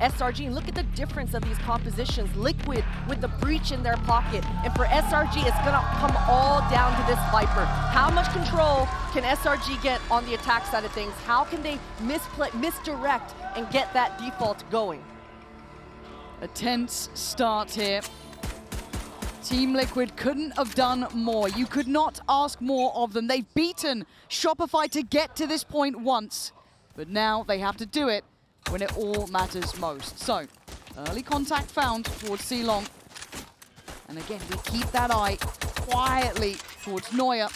SRG, and look at the difference of these compositions. Liquid with the breach in their pocket, and for SRG, it's gonna come all down to this Viper. How much control can SRG get on the attack side of things? How can they misdirect and get that default going? A tense start here. Team Liquid couldn't have done more. You could not ask more of them. They've beaten Shopify to get to this point once, but now they have to do it when it all matters most. So, early contact found towards Seoul. And again, we keep that eye quietly towards Neuer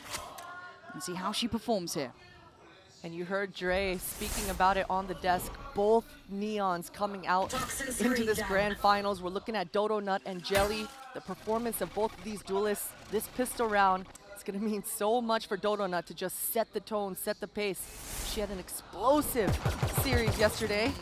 and see how she performs here. And you heard Dre speaking about it on the desk. Both Neons coming out into this grand finals. We're looking at Dodo Nut and Jelly. The performance of both of these duelists, this pistol round, it's gonna mean so much for Dodo Nut to just set the tone, set the pace. She had an explosive series yesterday.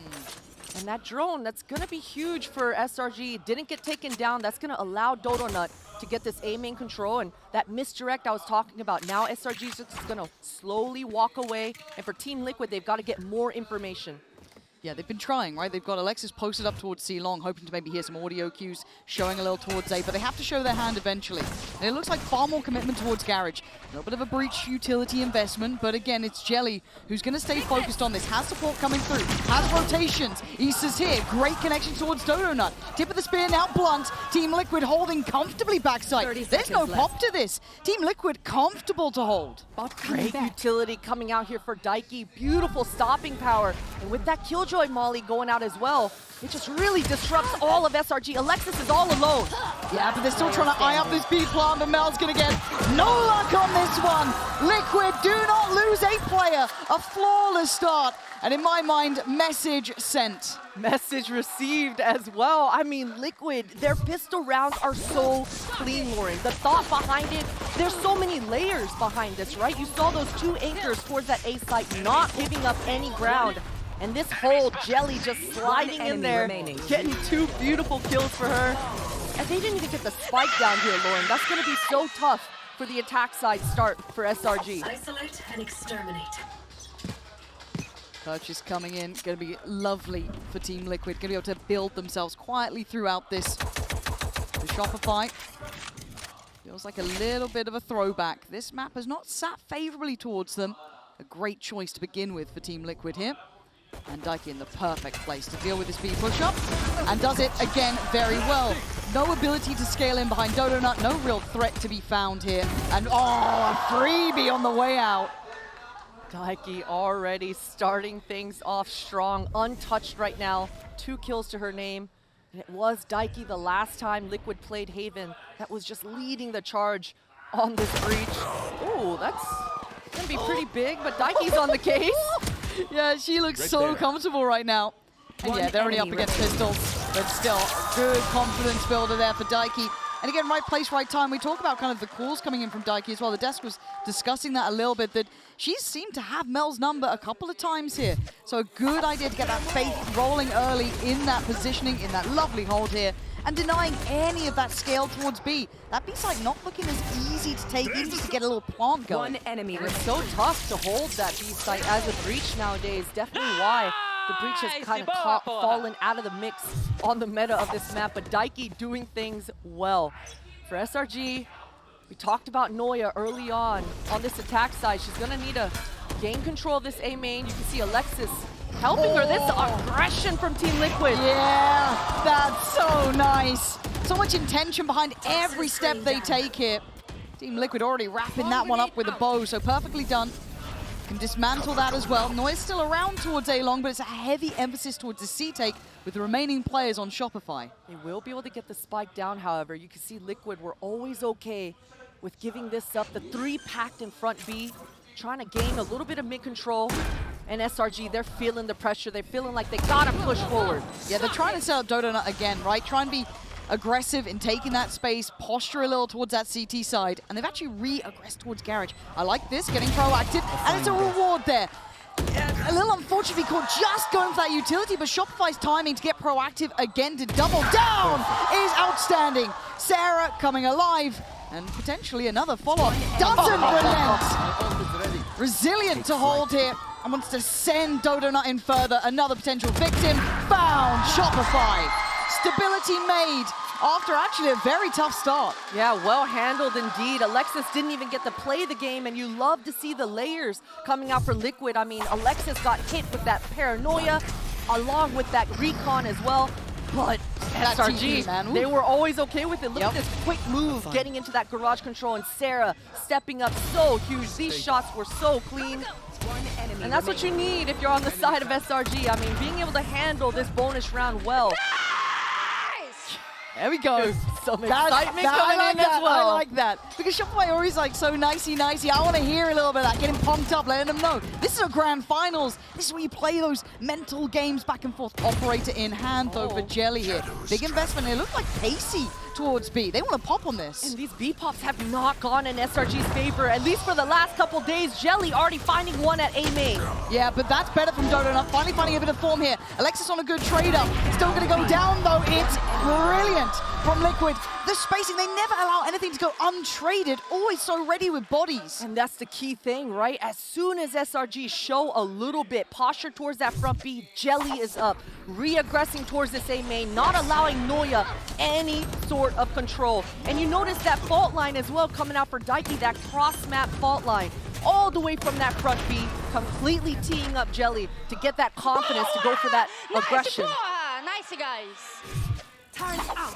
And that drone, that's gonna be huge for SRG. Didn't get taken down. That's gonna allow Dodo Nut to get this A main control, and that misdirect I was talking about. Now SRG is just gonna slowly walk away, and for Team Liquid, they've gotta get more information. Yeah, they've been trying, right? They've got Alexis posted up towards Seoul, hoping to maybe hear some audio cues, showing a little towards A, but they have to show their hand eventually. And it looks like far more commitment towards Garage. A little bit of a breach utility investment, but again, it's Jelly who's going to stay focused on this. Has support coming through, has rotations. Issa's here, great connection towards Dodo Nut. Tip of the spear now blunt. Team Liquid holding comfortably backside. There's no pop to this. Team Liquid comfortable to hold. Great utility coming out here for Diky. Beautiful stopping power. And with that Killjoy Molly going out as well, it just really disrupts all of SRG. Alexis is all alone. Yeah, but they're still trying to eye up this B plant, but Mel's gonna get no luck on this one. Liquid do not lose a player. A flawless start. And in my mind, message sent. Message received as well. I mean, Liquid, their pistol rounds are so clean, Lauren. The thought behind it, there's so many layers behind this, right? You saw those two anchors towards that A site, not giving up any ground. And this whole Jelly just sliding in there, getting two beautiful kills for her. And they didn't even get the spike down here, Lauren. That's gonna be so tough for the attack side start for SRG. Isolate and exterminate. Purchase coming in, going to be lovely for Team Liquid. Going to be able to build themselves quietly throughout this. The Shopify feels like a little bit of a throwback. This map has not sat favorably towards them. A great choice to begin with for Team Liquid here. And Diky in the perfect place to deal with this B push-up. And does it again very well. No ability to scale in behind Dodo Nut. No real threat to be found here. And oh, a freebie on the way out. Diky already starting things off strong, untouched right now. 2 kills to her name. And it was Diky the last time Liquid played Haven that was just leading the charge on this breach. Ooh, that's gonna be pretty big, but Diky's on the case. Yeah, she looks so comfortable right now. And yeah, they're only up against pistols, but still, good confidence builder there for Diky. And again, right place, right time. We talk about kind of the calls coming in from Diky as well. The desk was discussing that a little bit, that she's seemed to have Mel's number a couple of times here. So a good idea to get that faith rolling early in that positioning, in that lovely hold here, and denying any of that scale towards B. That B side not looking as easy to take in just to get a little plant going. One enemy. It's so tough to hold that B site as a breach nowadays. Definitely why the breach has kind of fallen out of the mix on the meta of this map, but Diky doing things well. For SRG, we talked about Neuer early on this attack side. She's gonna need to gain control of this A main. You can see Alexis helping her. This aggression from Team Liquid. Yeah, that's so nice. So much intention behind every step they take here. Team Liquid already wrapping that one up with a bow, so perfectly done. Can dismantle that as well. Neuer's still around towards A-Long, but it's a heavy emphasis towards the C-take with the remaining players on Shopify. They will be able to get the spike down, however. You can see Liquid were always okay with giving this up. The 3 packed in front B, trying to gain a little bit of mid-control. And SRG, they're feeling the pressure. They're feeling like they gotta push forward. Yeah, they're trying to set up Dodo Nut again, right? Try and be aggressive in taking that space, posture a little towards that CT side, and they've actually re-aggressed towards Garage. I like this, getting proactive, and it's a reward there. A little unfortunately caught just going for that utility, but Shopify's timing to get proactive again to double down is outstanding. Sarah coming alive, and potentially another follow-up. Doesn't relent. Resilient to hold here. and wants to send Dodonut in further. Another potential victim found. Shopify. Stability made after actually a very tough start. Yeah, well handled indeed. Alexis didn't even get to play the game, and you love to see the layers coming out for Liquid. I mean, Alexis got hit with that paranoia, along with that recon as well. But SRG, man. They were always okay with it. Look at this quick move, getting into that garage control, and Sarah stepping up so huge. These shots were so clean. And that's what you need if you're on the side of SRG. I mean, being able to handle this bonus round well. There we go. Some excitement coming in as well. I like that. Because Shopify always like so nicey. I want to hear a little bit of that, getting pumped up, letting them know. This is a grand finals. This is where you play those mental games back and forth. Operator in hand though for Jelly here. Big investment. They look like pacey towards B. They want to pop on this. And these B pops have not gone in SRG's favor, at least for the last couple days. Jelly already finding one at AMEA. Yeah, but that's better from Dodonut. Finally finding a bit of form here. Alexis on a good trade up. Still going to go down though. It's brilliant from Liquid. The spacing, they never allow anything to go untraded. Always so ready with bodies. And that's the key thing, right? As soon as SRG show a little bit posture towards that front B, Jelly is up, re-aggressing towards this A main, not allowing Noya any sort of control. And you notice that fault line as well coming out for Diky, that cross-map fault line. All the way from that front B, completely teeing up Jelly to get that confidence to go for that aggression. Nice, guys. Turn out.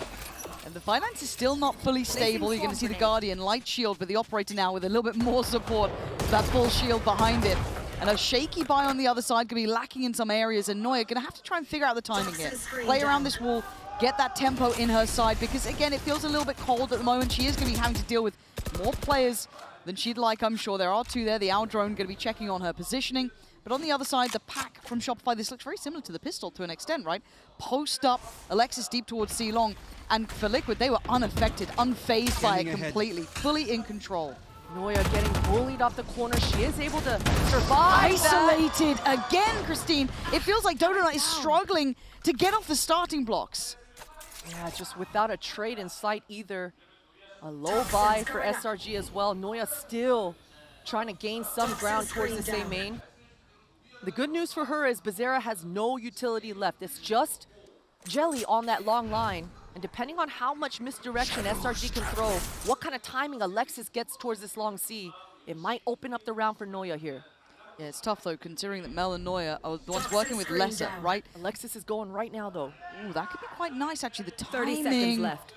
And the finance is still not fully stable. You're going to see the Guardian light shield, but the Operator now with a little bit more support. That full shield behind it. And a shaky buy on the other side, going to be lacking in some areas. And Noya going to have to try and figure out the timing here. Play around this wall, get that tempo in her side, because again, it feels a little bit cold at the moment. She is going to be having to deal with more players than she'd like, I'm sure. There are two there. The Owl Drone going to be checking on her positioning. But on the other side, the pack from Shopify, this looks very similar to the pistol to an extent, right? Post up, Alexis deep towards C long. And for Liquid, they were unaffected, unfazed by it completely, fully in control. Noya getting bullied off the corner. She is able to survive. Isolated again, Christine. It feels like Dodonut is struggling to get off the starting blocks. Yeah, just without a trade in sight either. A low buy for SRG as well. Noya still trying to gain some ground towards the same main. The good news for her is Bazera has no utility left. It's just Jelly on that long line. And depending on how much misdirection SRG can throw, what kind of timing Alexis gets towards this long C, it might open up the round for Noya here. Yeah, it's tough though, considering that Mel and Noya are the ones working with lesser, right? Alexis is going right now though. Ooh, that could be quite nice actually, the 30 timing. seconds left.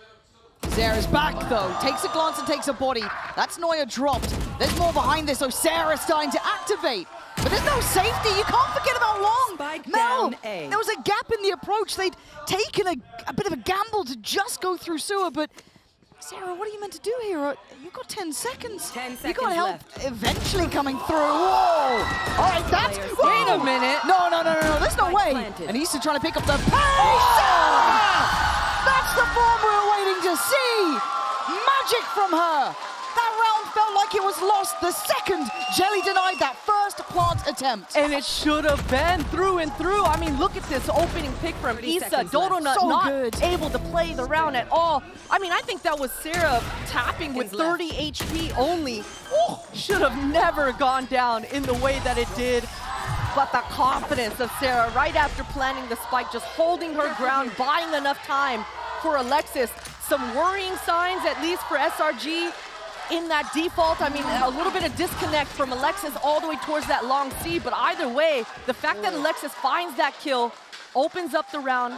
Sarah's back though, takes a glance and takes a body. That's Noya dropped. There's more behind this, so Sarah's starting to activate. But there's no safety, you can't forget about Long. Spike Mel, down A. there was a gap in the approach. They'd taken a bit of a gamble to just go through sewer, but Sarah, what are you meant to do here? You've got 10 seconds. 10 seconds you got help left. eventually coming through. Whoa! All right, that's... Wait a minute. No, there's no way. Planted. And Issa trying to pick up the pace. That's the form we were waiting to see. Magic from her. That round felt like it was lost the second Jelly denied that first plant attempt. And it should have been through and through. I mean, look at this opening pick from Issa. Dodonut So not good. able to play the round at all. I mean, I think that was Sarah tapping with 30 HP only. Ooh, should have never gone down in the way that it did. But the confidence of Sarah right after planting the spike, just holding her ground, buying enough time for Alexis. Some worrying signs, at least for SRG. In that default, I mean, a little bit of disconnect from Alexis all the way towards that long C, but either way, the fact that Alexis finds that kill opens up the round.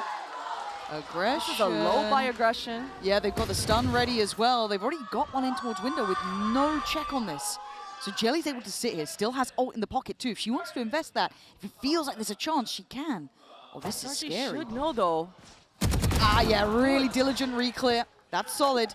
Aggression. This is a low by aggression. Yeah, they've got the stun ready as well. They've already got one in towards window with no check on this. So Jelly's able to sit here, still has ult in the pocket too. If she wants to invest that, if it feels like there's a chance, she can. Oh, this is SRG scary. should know though. Ah, yeah, really diligent re-clear. That's solid.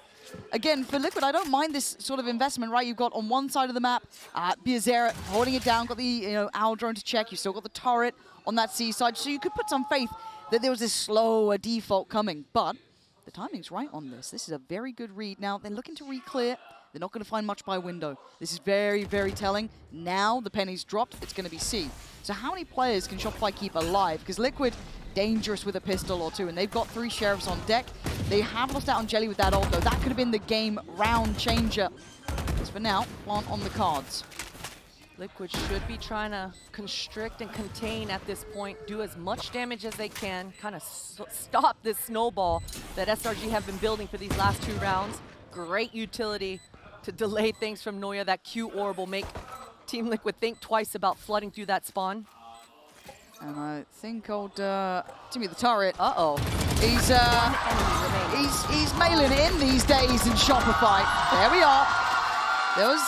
Again, for Liquid, I don't mind this sort of investment, right? You've got on one side of the map, Biazera holding it down, got the Owl Drone to check. You still got the turret on that C side, so you could put some faith that there was this slower default coming. But the timing's right on this. This is a very good read. Now, they're looking to re-clear. They're not going to find much by window. This is very, very telling. Now the penny's dropped, it's going to be C. So how many players can Shopify keep alive? Because Liquid, dangerous with a pistol or two, and they've got 3 sheriffs on deck. They have lost out on Jelly with that ult, though. That could have been the game round changer. As for now, plant on the cards. Liquid should be trying to constrict and contain at this point, do as much damage as they can, kind of stop this snowball that SRG have been building for these last 2 rounds. Great utility to delay things from Noya. That Q orb will make Team Liquid think twice about flooding through that spawn. And I think old Timmy the Turret, he's mailing it in these days in Shopify. There we are. There was,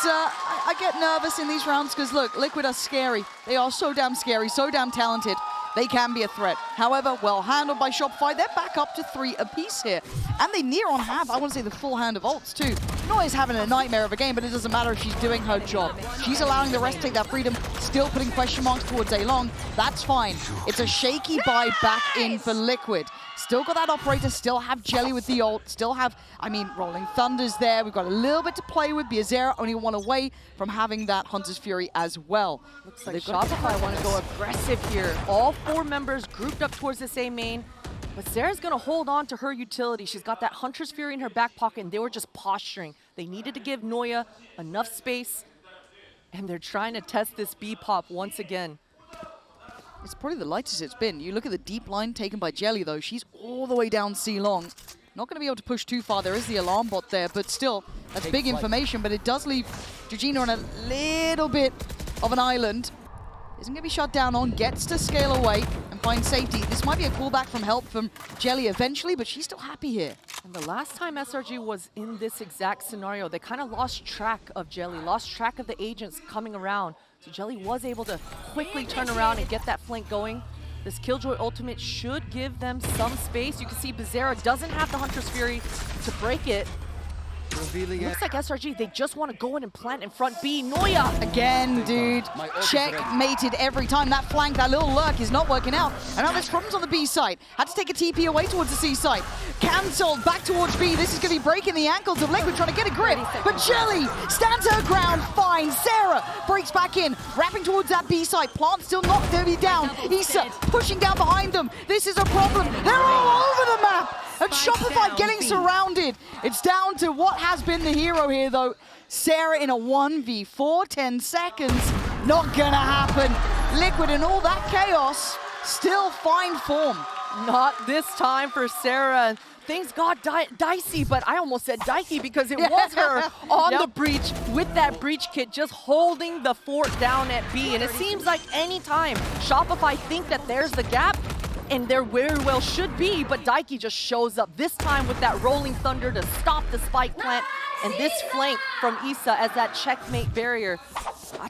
I get nervous in these rounds because look, Liquid are scary. They are so damn scary, so damn talented. They can be a threat. However, well handled by Shopify. They're back up to 3 apiece here. And they near on have, I want to say, the full hand of ults too. Noya's having a nightmare of a game, but it doesn't matter if she's doing her job. She's allowing the rest to take that freedom, still putting question marks towards A long. That's fine. It's a shaky buy back in for Liquid. Still got that operator, still have Jelly with the ult, still have, I mean, Rolling Thunder's there. We've got a little bit to play with. Biazera only 1 away from having that Hunter's Fury as well. Looks like Shopify want to go aggressive here. All 4 members grouped up towards this A main. But Sarah's going to hold on to her utility. She's got that Hunter's Fury in her back pocket, and they were just posturing. They needed to give Noya enough space, and they're trying to test this B pop once again. It's probably the lightest it's been. You look at the deep line taken by Jelly, though. She's all the way down C long. Not going to be able to push too far. There is the alarm bot there, but still, that's big information. But it does leave Georgina on a little bit of an island. Isn't going to be shut down on, gets to scale away and find safety. This might be a callback from help from Jelly eventually, but she's still happy here. And the last time SRG was in this exact scenario, they kind of lost track of Jelly, lost track of the agents coming around. So Jelly was able to quickly turn around and get that flank going. This Killjoy ultimate should give them some space. You can see Biazera doesn't have the Hunter's Fury to break it. Looks like SRG, they just want to go in and plant in front B. Noya! Again, dude. Checkmated every time. That flank, that little lurk is not working out. And now there's problems on the B side. Had to take a TP away towards the C side. Cancelled back towards B. This is going to be breaking the ankles of Liquid trying to get a grip. But Jelly stands her ground fine. Sarah breaks back in, wrapping towards that B side. Plant still not going to be down. Issa pushing down behind them. This is a problem. They're all over the map. And Shopify getting surrounded. It's down to what has been the hero here, though. Sarah in a 1v4, 10 seconds. Not gonna happen. Liquid in all that chaos, still find form. Not this time for Sarah. Things got dicey, but I almost said Diky because it was her on the breach with that breach kit, just holding the fort down at B. And it seems like any time Shopify think that there's the gap, and there very well should be, but Diky just shows up, this time with that Rolling Thunder to stop the spike plant, and this flank from Issa as that checkmate barrier.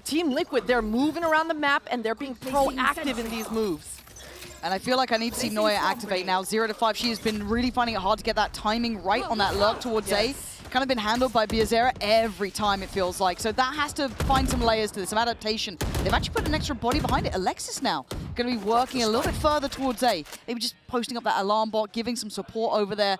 Team Liquid, they're moving around the map, and they're being proactive in these moves. And I feel like I need to see Noya activate now. 0 to 5, she has been really finding it hard to get that timing right on that lurk towards A. Kind of been handled by Biazera every time, it feels like. So that has to find some layers to this, some adaptation. They've actually put an extra body behind it. Alexis now going to be working a little bit further towards A. Maybe just posting up that alarm bot, giving some support over there.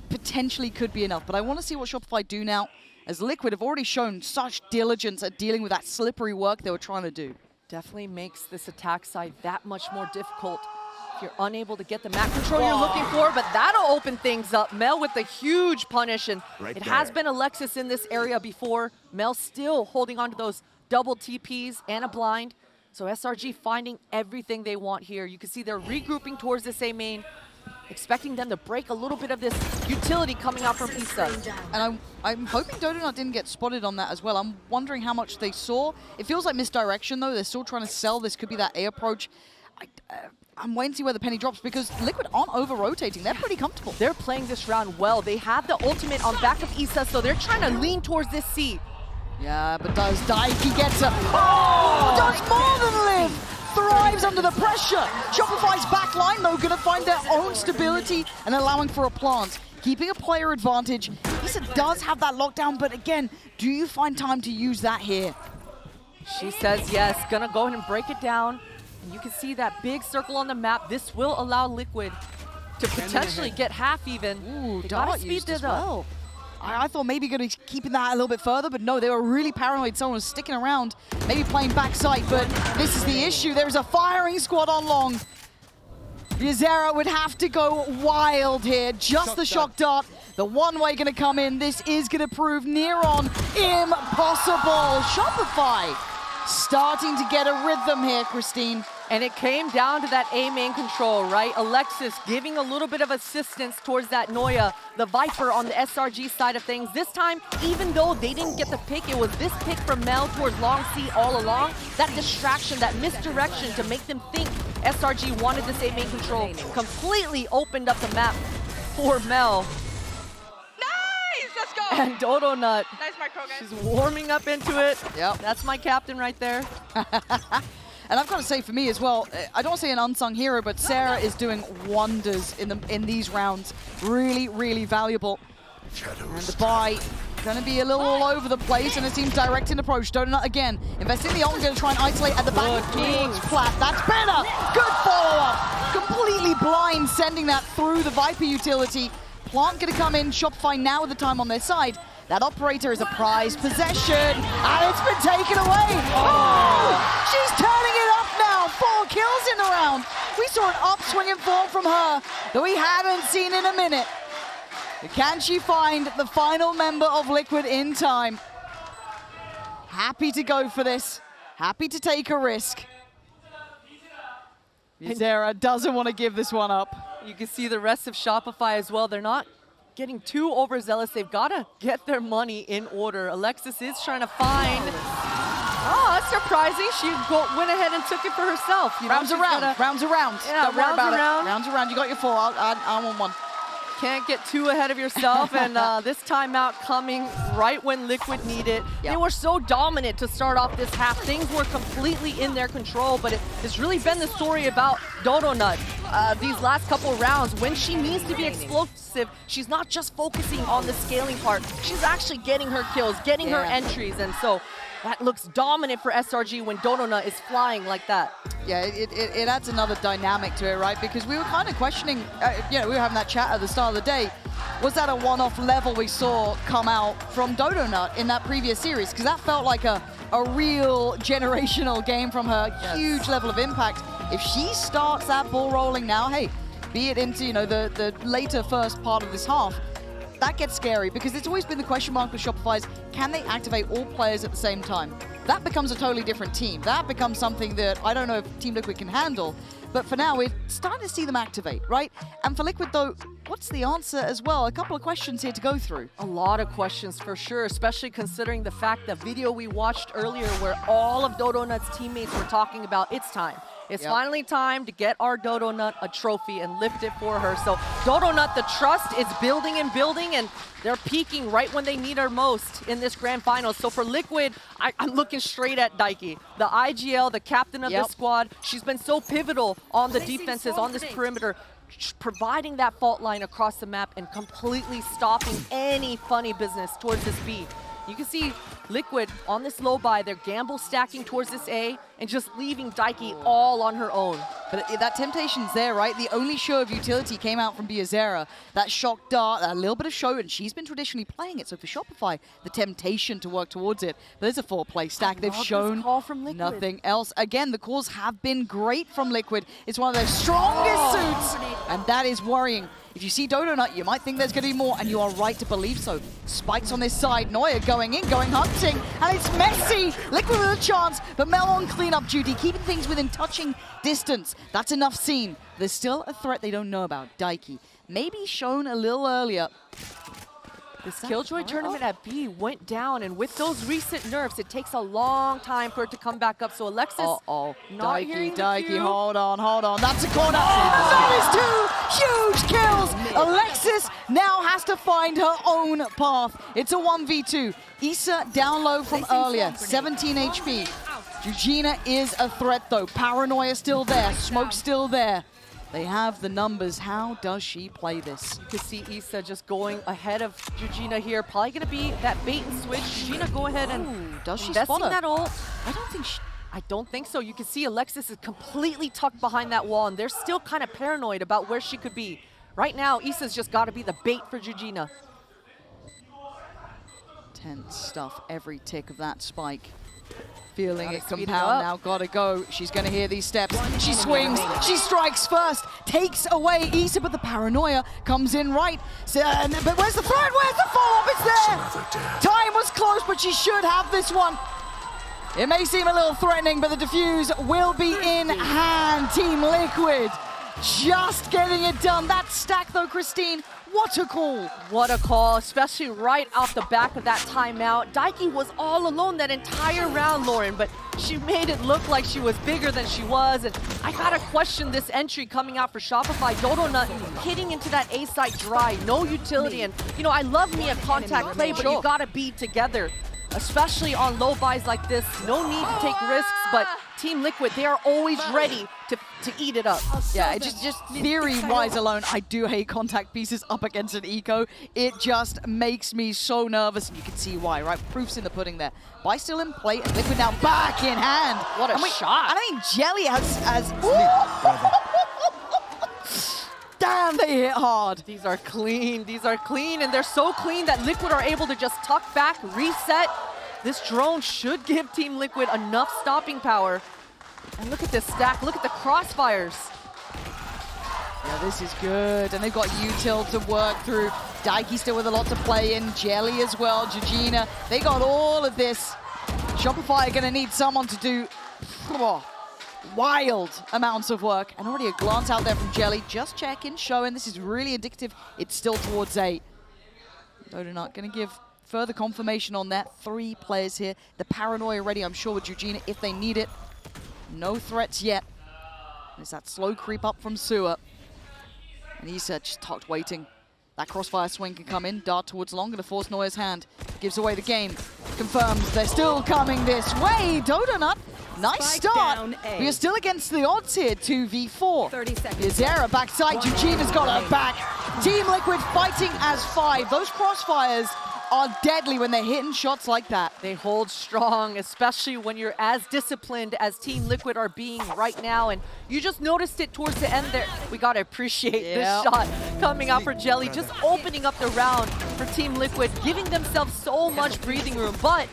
Potentially could be enough. But I want to see what Shopify do now, as Liquid have already shown such diligence at dealing with that slippery work they were trying to do. Definitely makes this attack side that much more difficult. You're unable to get the map control you're looking for, but that'll open things up. Mel with the huge punish, and it has been Alexis in this area before. Mel still holding on to those double TPs and a blind. So SRG finding everything they want here. You can see they're regrouping towards this A main, expecting them to break a little bit of this utility coming out from Issa. And I'm hoping Dodonut didn't get spotted on that as well. I'm wondering how much they saw. It feels like misdirection, though. They're still trying to sell. This could be that A approach. I'm waiting to see where the penny drops because Liquid aren't over-rotating. They're pretty comfortable. They're playing this round well. They have the ultimate on back of Issa, so they're trying to lean towards this C. Yeah, but does Diky get to... Oh! Does more than live! Thrives under the pressure. Shopify's back line, though, going to find their own stability and allowing for a plant. Keeping a player advantage. Issa does have that lockdown, but again, do you find time to use that here? She says yes. Gonna go ahead and break it down. And you can see that big circle on the map. This will allow Liquid to potentially get half even. Ooh, they gotta speed it up. I thought maybe going to keeping that a little bit further, but no, they were really paranoid. Someone was sticking around, maybe playing backside, but this is the issue. There's a firing squad on long. Biazera would have to go wild here. Just the shock dart. The one way going to come in. This is going to prove near on impossible. Shopify starting to get a rhythm here, Christine. And it came down to that A main control, right? Alexis giving a little bit of assistance towards that Noya, the Viper on the SRG side of things. This time, even though they didn't get the pick, it was this pick from Mel towards Long C all along. That distraction, that misdirection to make them think SRG wanted this A main control completely opened up the map for Mel. Nice! Let's go! And Dodo Nut, Nice micro, guys. she's warming up into it. Yep. That's my captain right there. And I've got to say, for me as well, I don't want to say an unsung hero, but Sarah is doing wonders in these rounds. Really, really valuable. And the buy going to be a little all over the place, and it seems direct in approach. Donut again, investing the ult, going to try and isolate at the back towards Plat. That's better. Good follow-up. Completely blind, sending that through the Viper utility. Plant going to come in. Shopify now with the time on their side. That operator is a prized possession, and it's been taken away. Oh! She's turning it up now. 4 kills in the round. We saw an upswing in form from her that we haven't seen in a minute. Can she find the final member of Liquid in time? Happy to go for this. Happy to take a risk. Zara doesn't want to give this one up. You can see the rest of Shopify as well. They're not getting too overzealous. They've got to get their money in order. Alexis is trying to find... Oh, that's surprising. She went ahead and took it for herself. You know, rounds around, rounds around. Yeah, Don't worry rounds about around. it. Rounds around. You got your 4. I want 1. Can't get too ahead of yourself, and this timeout coming right when Liquid need it. Yep. They were so dominant to start off this half. Things were completely in their control, but it's really been the story about Dodo Nut these last couple rounds. When she needs to be explosive, she's not just focusing on the scaling part. She's actually getting her kills, getting her entries, and so that looks dominant for SRG when Dodo Nut is flying like that. Yeah, it adds another dynamic to it, right? Because we were kind of questioning, we were having that chat at the start of the day. Was that a one-off level we saw come out from Dodo Nut in that previous series? Because that felt like a real generational game from her. Yes. Huge level of impact. If she starts that ball rolling now, hey, be it into the later first part of this half, that gets scary because it's always been the question mark with Shopify's, can they activate all players at the same time? That becomes a totally different team. That becomes something that I don't know if Team Liquid can handle. But for now, we're starting to see them activate, right? And for Liquid, though, what's the answer as well? A couple of questions here to go through. A lot of questions for sure, especially considering the fact that video we watched earlier where all of Dodo Nut's teammates were talking about it's time. It's finally time to get our Dodo Nut a trophy and lift it for her. So Dodo Nut, the trust is building and building, and they're peaking right when they need her most in this grand final. So for Liquid, I'm looking straight at Diky, the IGL, the captain of this squad. She's been so pivotal on the defenses, on this perimeter, providing that fault line across the map and completely stopping any funny business towards this B. You can see Liquid on this low buy, they're gamble stacking towards this A and just leaving Diky all on her own. But that temptation's there, right? The only show of utility came out from Biazera. That shock dart, a little bit of show, and she's been traditionally playing it. So for Shopify, the temptation to work towards it. But there's a 4-play stack. They've shown nothing else. Again, the calls have been great from Liquid. It's one of their strongest suits, and that is worrying. If you see Dodo Nut, you might think there's going to be more, and you are right to believe so. Spikes on this side, Noya going in, going hunting, and it's messy. Liquid with a chance, but Mel on cleanup duty, keeping things within touching distance. That's enough seen. There's still a threat they don't know about, Diky. Maybe shown a little earlier. This Killjoy tournament at B went down, and with those recent nerfs, it takes a long time for it to come back up. So Alexis, Diky, hold on. That's a corner. That is 2 huge kills. Alexis now has to find her own path. It's a 1v2. Issa down low from earlier, 17 HP. Eugenia is a threat though. Paranoia still there, smoke still there. They have the numbers. How does she play this? You can see Issa just going ahead of Eugenia here. Probably going to be that bait and switch. Eugenia, go ahead and does she investing spot her? that ult. I don't think so. You can see Alexis is completely tucked behind that wall, and they're still kind of paranoid about where she could be. Right now, Issa's just got to be the bait for Eugenia. Tense stuff, every tick of that spike. Feeling it compound now, gotta go. She's gonna hear these steps. She swings, she strikes first, takes away Issa, but the paranoia comes in right. So, but where's the threat? Where's the follow-up? It's there! Time was close, but she should have this one. It may seem a little threatening, but the defuse will be in hand. Team Liquid just getting it done. That stack though, Christine, what a call. What a call, especially right off the back of that timeout. Diky was all alone that entire round, Lauren, but she made it look like she was bigger than she was. And I gotta question this entry coming out for Shopify. Dodonut hitting into that A site dry, no utility. And you know, I love me a contact play, but you gotta be together, especially on low buys like this. No need to take risks, but Team Liquid, they are always ready to eat it up. Yeah, it just theory-wise alone, I do hate contact pieces up against an eco. It just makes me so nervous, and you can see why, right? Proof's in the pudding there. Buy still in play, and Liquid now back in hand. What a shot. I mean, Jelly has damn, they hit hard. These are clean, and they're so clean that Liquid are able to just tuck back, reset. This drone should give Team Liquid enough stopping power. And look at this stack, look at the crossfires. Yeah, this is good, and they've got util to work through. Diky still with a lot to play in, Jelly as well, Georgina. They got all of this. Shopify are gonna need someone to do wild amounts of work. And already a glance out there from Jelly, just checking, showing this is really indicative. It's still towards 8. Dodonut gonna give further confirmation on that. 3 players here. The paranoia ready, I'm sure, with Georgina if they need it. No threats yet. There's that slow creep up from Sewer. And he's just tucked waiting. That crossfire swing can come in. Dart towards long, gonna force Neuer's hand. Gives away the game. Confirms they're still coming this way. Dodonut, nice start. We are still against the odds here, 2v4. 30 seconds. Yazera backside, Georgina's got her back. Team Liquid fighting as 5. Those crossfires are deadly when they're hitting shots like that. They hold strong, especially when you're as disciplined as Team Liquid are being right now. And you just noticed it towards the end there. We gotta appreciate this shot coming out for Jelly, just opening up the round for Team Liquid, giving themselves so much breathing room. But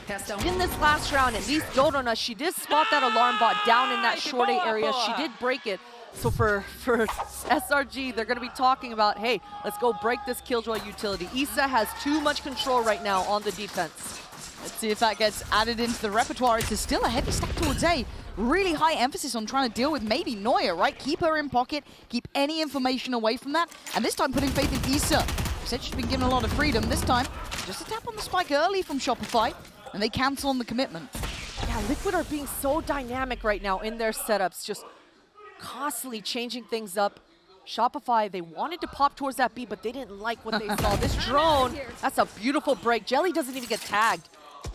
in this last round, at least Dodonut, she did spot that alarm bot down in that short A area. She did break it. So for SRG, they're going to be talking about, hey, let's go break this Killjoy utility. Issa has too much control right now on the defense. Let's see if that gets added into the repertoire. It's still a heavy stack towards A. Really high emphasis on trying to deal with maybe Neuer, right? Keep her in pocket, keep any information away from that. And this time putting faith in Issa. She said she's been given a lot of freedom. This time, just a tap on the spike early from Shopify, and they cancel on the commitment. Yeah, Liquid are being so dynamic right now in their setups, just constantly changing things up. Shopify, they wanted to pop towards that B, but they didn't like what they saw. This drone, that's a beautiful break. Jelly doesn't even get tagged.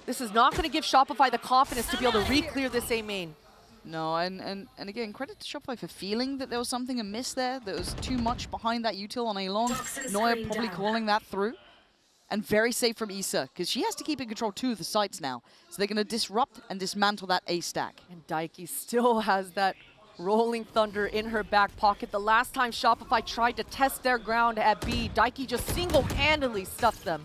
This is not going to give Shopify the confidence to be able to re-clear this A main. No, and again, credit to Shopify for feeling that there was something amiss there. There was too much behind that util on A long. Neuer probably calling that through. And very safe from Issa, because she has to keep in control 2 of the sites now. So they're going to disrupt and dismantle that A stack. And Diky still has that Rolling Thunder in her back pocket. The last time Shopify tried to test their ground at B, Diky just single-handedly stuffed them.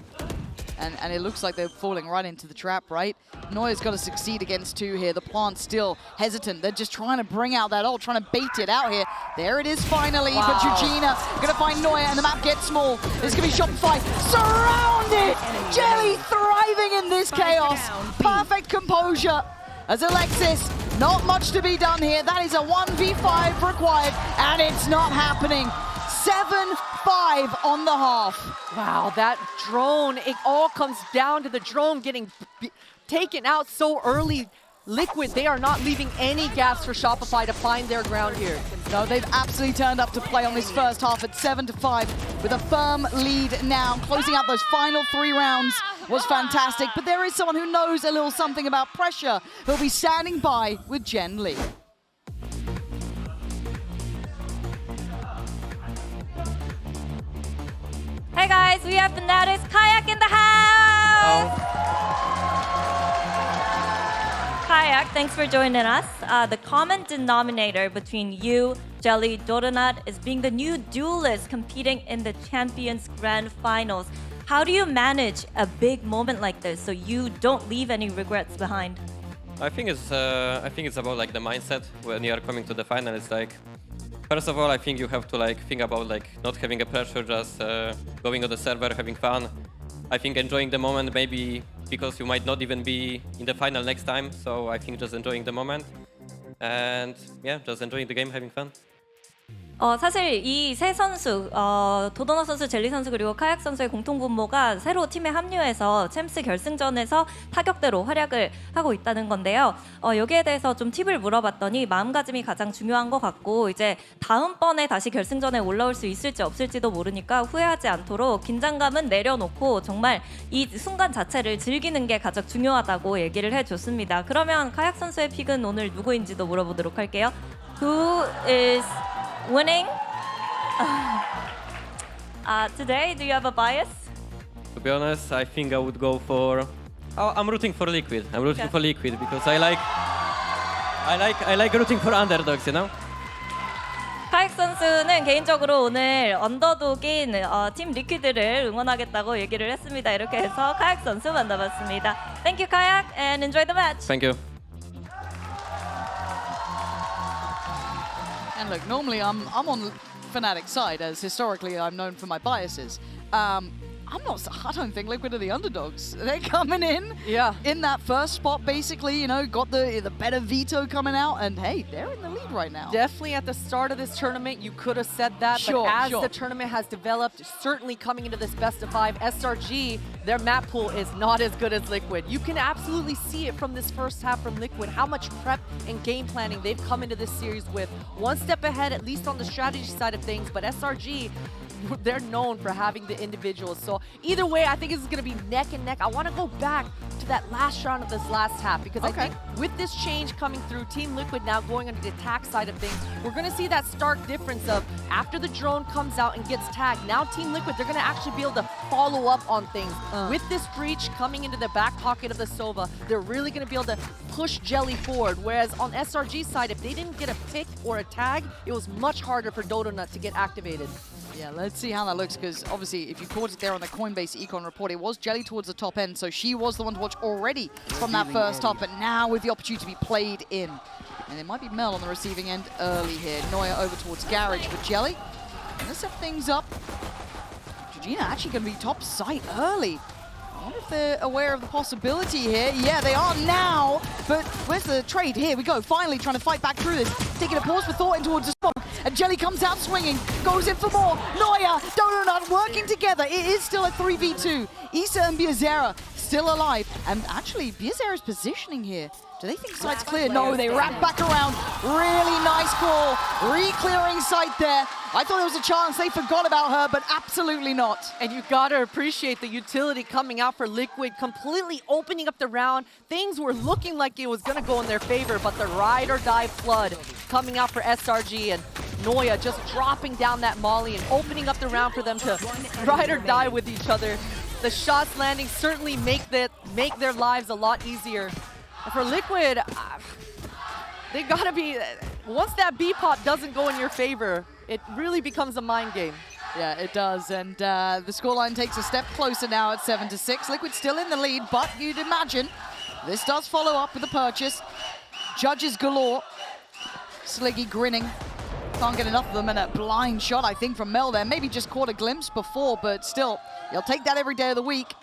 And it looks like they're falling right into the trap, right? Neuer's got to succeed against 2 here. The plant's still hesitant. They're just trying to bring out that ult, trying to bait it out here. There it is finally, but Georgina going to find Neuer, and the map gets small. It's going to be Shopify surrounded! Jelly thriving in this chaos. Perfect composure as Alexis. Not much to be done here. That is a 1v5 required, and it's not happening. 7-5 on the half. Wow, that drone, it all comes down to the drone getting taken out so early. Liquid, they are not leaving any gaps for Shopify to find their ground here. No, they've absolutely turned up to play on this first half at 7-5 with a firm lead now. Closing out those final 3 rounds was fantastic, but there is someone who knows a little something about pressure who'll be standing by with Jen Lee. Hey guys, we have Fanatics Kayak in the house! Kayak, thanks for joining us. The common denominator between you, Jelly, Dodonut is being the new duelist competing in the Champions Grand Finals. How do you manage a big moment like this so you don't leave any regrets behind? I think it's about like the mindset when you are coming to the final. It's like, first of all, I think you have to like think about like not having a pressure, just going on the server, having fun. I think enjoying the moment, maybe because you might not even be in the final next time. So I think just enjoying the moment and yeah, just enjoying the game, having fun. 사실 이 세 선수, 도도너 선수, 젤리 선수 그리고 카약 선수의 공통 분모가 새로 팀에 합류해서 챔스 결승전에서 타격대로 활약을 하고 있다는 건데요. 여기에 대해서 좀 팁을 물어봤더니 마음가짐이 가장 중요한 것 같고 이제 다음번에 다시 결승전에 올라올 수 있을지 없을지도 모르니까 후회하지 않도록 긴장감은 내려놓고 정말 이 순간 자체를 즐기는 게 가장 중요하다고 얘기를 해줬습니다. 그러면 카약 선수의 픽은 오늘 누구인지도 물어보도록 할게요. Who is winning today? Do you have a bias? To be honest, I think I would go for. Oh, I'm rooting for Liquid. I'm rooting Okay. for Liquid because I like rooting for underdogs, you know. 카약 선수는 개인적으로 오늘 언더독인 팀 리퀴드를 응원하겠다고 얘기를 했습니다. 이렇게 해서 카약 선수 만나봤습니다. Thank you, 카약, and enjoy the match. Thank you. And look, normally I'm on Fnatic's side, as historically I'm known for my biases. I don't think Liquid are the underdogs. They're coming in in that first spot, basically, you know, got the better veto coming out, and hey, they're in the lead right now. Definitely at the start of this tournament, you could have said that, Sure, but as sure. the tournament has developed, certainly coming into this best of 5, SRG, their map pool is not as good as Liquid. You can absolutely see it from this first half from Liquid, how much prep and game planning they've come into this series with. One step ahead, at least on the strategy side of things, but SRG, they're known for having the individuals. So either way, I think this is going to be neck and neck. I want to go back to that last round of this last half because I think with this change coming through, Team Liquid now going on the attack side of things, we're going to see that stark difference of after the drone comes out and gets tagged, now Team Liquid, they're going to actually be able to follow up on things. With this breach coming into the back pocket of the Sova, they're really going to be able to push Jelly forward. Whereas on SRG's side, if they didn't get a pick or a tag, it was much harder for Dodonut to get activated. Yeah, let's see how that looks, because obviously if you caught it there on the Coinbase Econ report, it was Jelly towards the top end, so she was the one to watch already from that first half, but now with the opportunity to be played in. And it might be Mel on the receiving end early here. Noya over towards Garage for Jelly. Let's set things up. Georgina actually going to be top site early. I wonder if they're aware of the possibility here. Yeah, they are now. But where's the trade? Here we go. Finally trying to fight back through this. Taking a pause for thought in towards the spot. And Jelly comes out swinging. Goes in for more. Noya, Donut working together. It is still a 3v2. Issa and Biazera still alive. And actually, Biazera's positioning here. Do they think site's clear? No, they wrap back around. Really nice call. Re-clearing site there. I thought there was a chance they forgot about her, but absolutely not. And you gotta appreciate the utility coming out for Liquid, completely opening up the round. Things were looking like it was gonna go in their favor, but the ride or die flood coming out for SRG and Noya just dropping down that molly and opening up the round for them to ride or die with each other. The shots landing certainly make their lives a lot easier. And for Liquid, they gotta be, once that B-pop doesn't go in your favor, it really becomes a mind game. Yeah, it does, and the scoreline takes a step closer now at 7-6. Liquid still in the lead, but you'd imagine this does follow up with a purchase. Judges galore. Sliggy grinning. Can't get enough of them, and a blind shot, I think, from Mel there. Maybe just caught a glimpse before, but still, you'll take that every day of the week.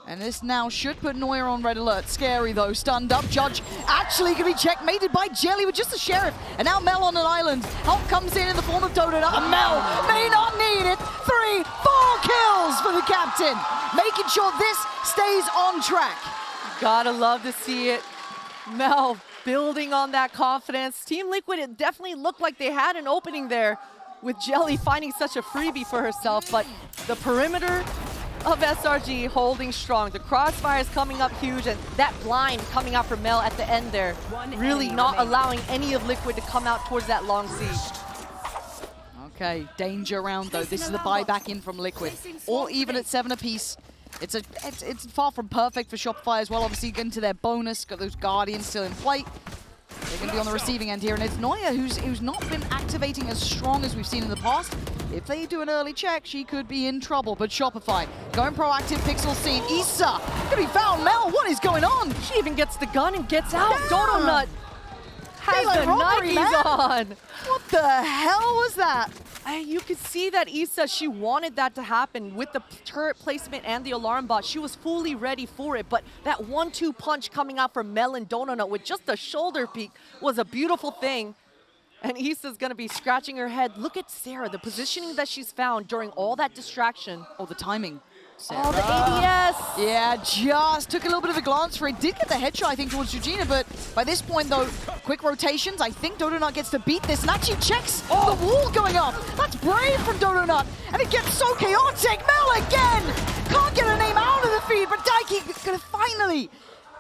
And this now should put Noya on red alert. Scary though, stunned up. Judge actually going to be checkmated by Jelly with just the Sheriff. And now Mel on an island. Help comes in the form of Donut. And Mel may not need it. 3, 4 kills for the captain. Making sure this stays on track. Gotta love to see it. Mel building on that confidence. Team Liquid, it definitely looked like they had an opening there with Jelly finding such a freebie for herself, but the perimeter of SRG holding strong. The crossfire is coming up huge, and that blind coming out from Mel at the end there, really not allowing any of Liquid to come out towards that long siege. Okay, danger round though. This is the buyback in from Liquid. All even at 7 apiece. It's far from perfect for Shopify as well. Obviously, getting to their bonus, got those Guardians still in play. They're going to be on the receiving end here, and it's Noya who's not been activating as strong as we've seen in the past. If they do an early check, she could be in trouble, but Shopify going proactive, Pixel scene. Issa gonna be found. Mel, what is going on? She even gets the gun and gets out. Yeah. Donut has Daylight the robbery, Nikes man. on. What the hell was that? You could see that Issa, she wanted that to happen with the turret placement and the alarm bot. She was fully ready for it, but that 1-2 punch coming out from Mel and Donut with just a shoulder peek was a beautiful thing. And Issa's gonna be scratching her head. Look at Sarah, the positioning that she's found during all that distraction. Oh, the timing. Oh, the ABS! Yeah, just took a little bit of a glance for it. Did get the headshot, I think, towards Eugenia, but by this point, though, quick rotations. I think Dodonut gets to beat this, and actually checks the wall going up. That's brave from Dodonut, and it gets so chaotic. Mel again! Can't get her name out of the feed, but Diky is gonna finally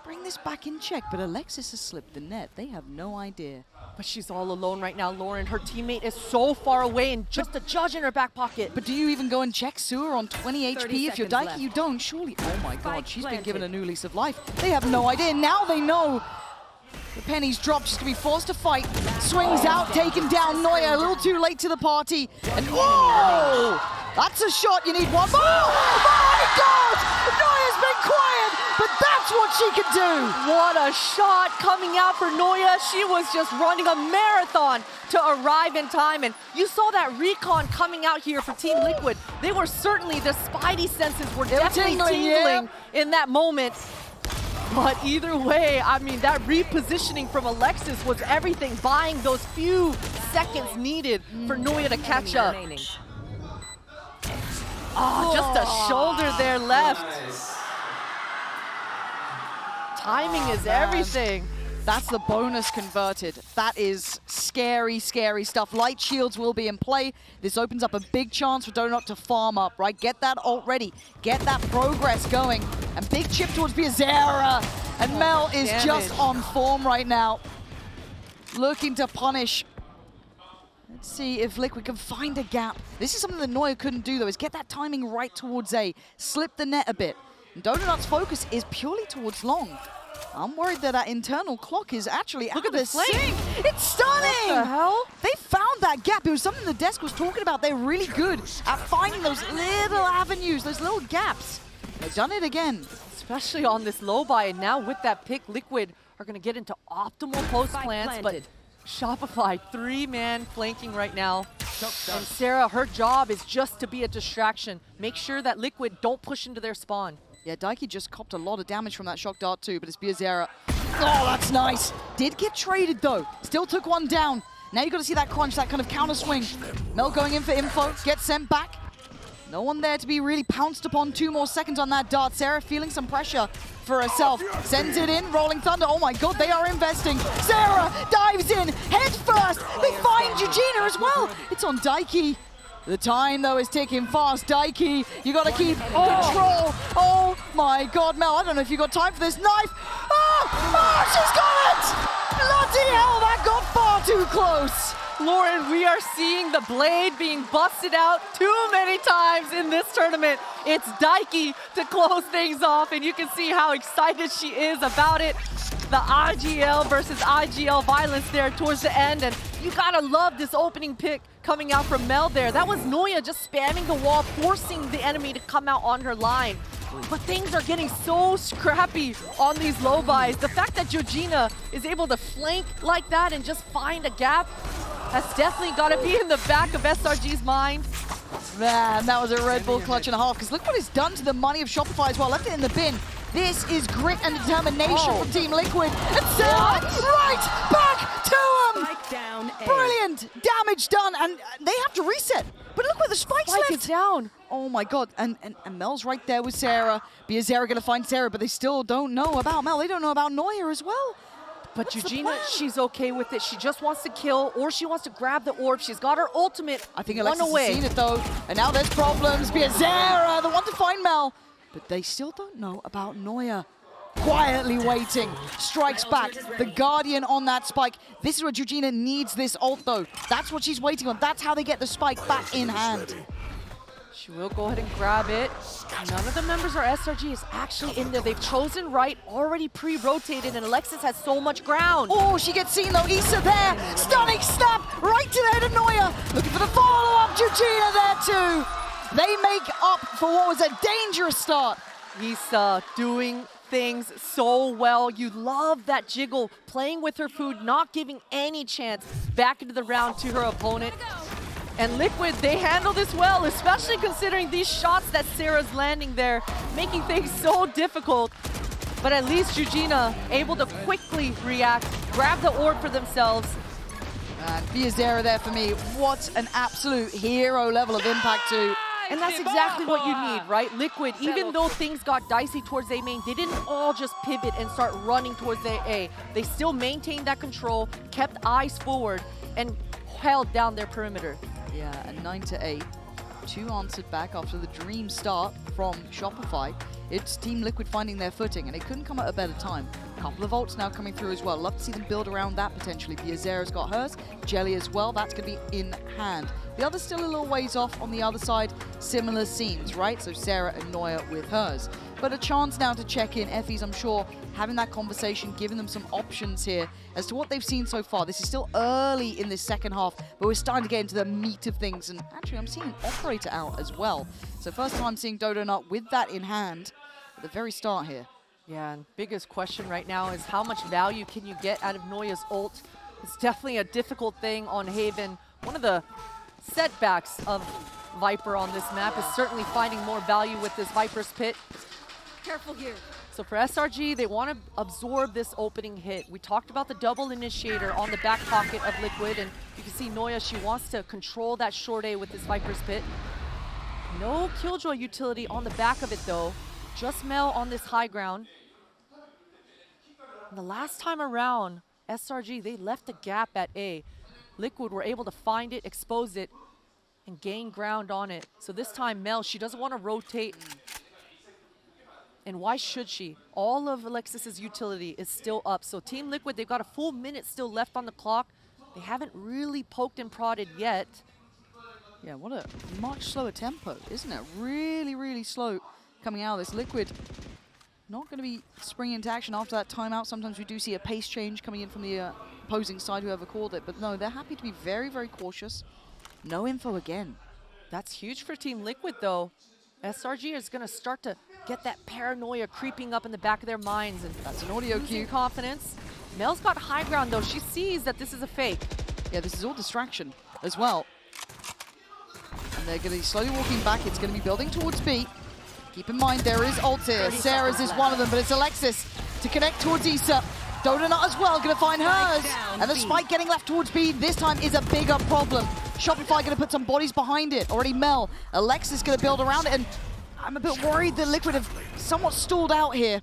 bring this back in check, but Alexis has slipped the net. They have no idea. But she's all alone right now, Lauren. Her teammate is so far away and just a judge in her back pocket. But do you even go and check Sewer on 20 HP? If you're Diky, you don't, surely. Oh my god, she's been given a new lease of life. They have no idea. Now they know. The pennies dropped. She's going to be forced to fight. Swings out, taken down. Neuer, a little too late to the party. And whoa! That's a shot. You need one more. Oh my god! Neuer's been quiet, but that's what she can do. What a shot coming out for Neuer. She was just running a marathon to arrive in time. And you saw that recon coming out here for Team Liquid. They were certainly, the spidey senses were definitely tingling in that moment. But either way, I mean, that repositioning from Alexis was everything, buying those few seconds needed for Neuer to catch up. Oh, just a shoulder there left. Timing is everything. That's the bonus converted. That is scary, scary stuff. Light shields will be in play. This opens up a big chance for Donut to farm up, right? Get that ult ready. Get that progress going. And big chip towards Biazera. And Mel is just on form right now. Looking to punish. Let's see if Liquid can find a gap. This is something that Neuer couldn't do, though, is get that timing right towards A. Slip the net a bit. And Donut's focus is purely towards long. I'm worried that that internal clock is actually out of the sync. It's stunning! What the hell? They found that gap. It was something the desk was talking about. They're really good at finding those little avenues, those little gaps. They've done it again. Especially on this low buy, and now with that pick, Liquid are going to get into optimal post plants, but Shopify, 3-man flanking right now. And Sarah, her job is just to be a distraction. Make sure that Liquid don't push into their spawn. Yeah, Diky just copped a lot of damage from that shock dart too, but it's Biazera. Oh, that's nice. Did get traded though. Still took one down. Now you got to see that crunch, that kind of counter swing. Mel going in for info, gets sent back. No one there to be really pounced upon. 2 more seconds on that dart. Sarah feeling some pressure for herself. Sends it in, Rolling Thunder. Oh my god, they are investing. Sarah dives in, head first. They find Eugenia as well. It's on Diky. The time, though, is ticking fast. Diky, you got to keep control. Oh, my God, Mel, I don't know if you got time for this knife. Oh, she's got it! Bloody hell, that got far too close. Lauren, we are seeing the blade being busted out too many times in this tournament. It's Diky to close things off, and you can see how excited she is about it. The IGL versus IGL violence there towards the end, and you gotta love this opening pick coming out from Mel there. That was Neuer just spamming the wall, forcing the enemy to come out on her line. But things are getting so scrappy on these low buys. The fact that Georgina is able to flank like that and just find a gap, that's definitely gotta be in the back of SRG's mind. Man, that was a Red Bull clutch and a half, because look what it's done to the money of Shopify as well. Left it in the bin. This is grit and determination from Team Liquid. And Sarah right back to him! Brilliant! Damage done, and they have to reset. But look where the spike's left. Is down. Oh my god, and Mel's right there with Sarah. Biazera gonna find Sarah, but they still don't know about Mel. They don't know about Neuer as well. But Eugenia, she's okay with it. She just wants to kill, or she wants to grab the orb. She's got her ultimate. I think Alexis has seen it though, and now there's problems. Biazera, the one to find Mel. But they still don't know about Neuer. Quietly waiting, strikes back, the Guardian on that spike. This is where Georgina needs this ult though. That's what she's waiting on. That's how they get the spike back in hand. She will go ahead and grab it. None of the members of SRG is actually in there. They've chosen right, already pre-rotated, and Alexis has so much ground. Oh, she gets seen though. Issa there, stunning snap, right to the head of Neuer. Looking for the follow-up, Georgina there too. They make up for what was a dangerous start. Issa doing things so well. You love that jiggle, playing with her food, not giving any chance back into the round to her opponent. And Liquid, they handle this well, especially considering these shots that Sarah's landing there, making things so difficult. But at least Eugenia able to quickly react, grab the orb for themselves. And Viazera there for me. What an absolute hero level of impact too. And that's exactly what you need, right? Liquid, even though things got dicey towards A main, they didn't all just pivot and start running towards the A. They still maintained that control, kept eyes forward, and held down their perimeter. Yeah, a 9-8. 2 answered back after the dream start from Shopify. It's Team Liquid finding their footing, and it couldn't come at a better time. A couple of ults now coming through as well. Love to see them build around that potentially. Viazera's got hers, Jelly as well. That's going to be in hand. The other's still a little ways off on the other side. Similar scenes, right? So Sarah and Noya with hers. But a chance now to check in. Effie's, I'm sure, having that conversation, giving them some options here as to what they've seen so far. This is still early in this second half, but we're starting to get into the meat of things. And actually, I'm seeing an operator out as well. So first time seeing Dodonut with that in hand at the very start here. Yeah, and biggest question right now is how much value can you get out of Noya's ult? It's definitely a difficult thing on Haven. One of the setbacks of Viper on this map is certainly finding more value with this Viper's Pit. Careful here. So for SRG, they want to absorb this opening hit. We talked about the double initiator on the back pocket of Liquid, and you can see Noya, she wants to control that short A with this Viper's Pit. No Killjoy utility on the back of it though. Just Mel on this high ground. And the last time around, SRG, they left a gap at A. Liquid were able to find it, expose it, and gain ground on it. So this time, Mel, she doesn't want to rotate. And why should she? All of Alexis's utility is still up. So Team Liquid, they've got a full minute still left on the clock. They haven't really poked and prodded yet. Yeah, what a much slower tempo, isn't it? Really, really slow coming out of this. Liquid not going to be springing into action after that timeout. Sometimes we do see a pace change coming in from the opposing side, whoever called it. But no, they're happy to be very, very cautious. No info again. That's huge for Team Liquid, though. SRG is going to start to get that paranoia creeping up in the back of their minds. And that's an audio cue. Confidence. Mel's got high ground, though. She sees that this is a fake. Yeah, this is all distraction as well. And they're going to be slowly walking back. It's going to be building towards B. Keep in mind, there is ult here. Sarah's is one of them, but it's Alexis to connect towards Issa. Dodonut as well, going to find hers. And the spike getting left towards B this time is a bigger problem. Shopify going to put some bodies behind it. Already Mel. Alexis going to build around it. And I'm a bit worried that Liquid have somewhat stalled out here.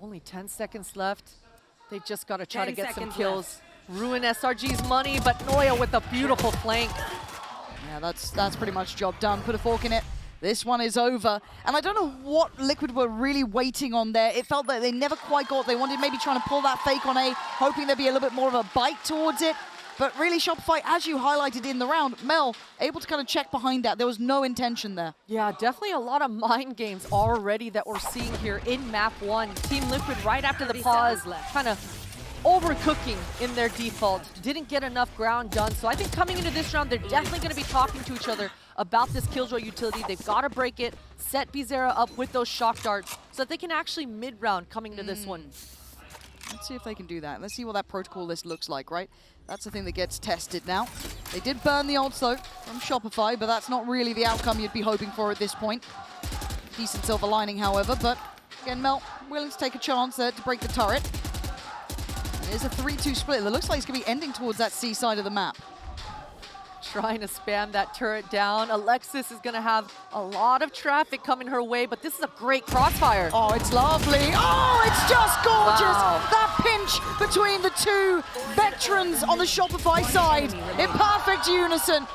Only 10 seconds left. They just got to try to get some kills. Ruin SRG's money, but Noya with a beautiful flank. Yeah, that's pretty much job done. Put a fork in it. This one is over. And I don't know what Liquid were really waiting on there. It felt that they never quite got what they wanted. Maybe trying to pull that fake on A, hoping there'd be a little bit more of a bite towards it. But really, Shopify, as you highlighted in the round, Mel, able to kind of check behind that. There was no intention there. Yeah, definitely a lot of mind games already that we're seeing here in map 1. Team Liquid, right after the pause, kind of overcooking in their default. Didn't get enough ground done. So I think coming into this round, they're definitely going to be talking to each other about this Killjoy utility. They've got to break it, set Bizarra up with those shock darts so that they can actually mid-round coming into this one. Let's see if they can do that. Let's see what that protocol list looks like, right? That's the thing that gets tested now. They did burn the ults, though, from Shopify, but that's not really the outcome you'd be hoping for at this point. Decent silver lining, however, but again, Mel willing to take a chance there to break the turret. And there's a 3-2 split. It looks like it's going to be ending towards that C side of the map. Trying to spam that turret down. Alexis is going to have a lot of traffic coming her way, but this is a great crossfire. Oh, it's lovely. Oh, it's just gorgeous. Wow. That pinch between the two veterans on the Shopify side in perfect unison.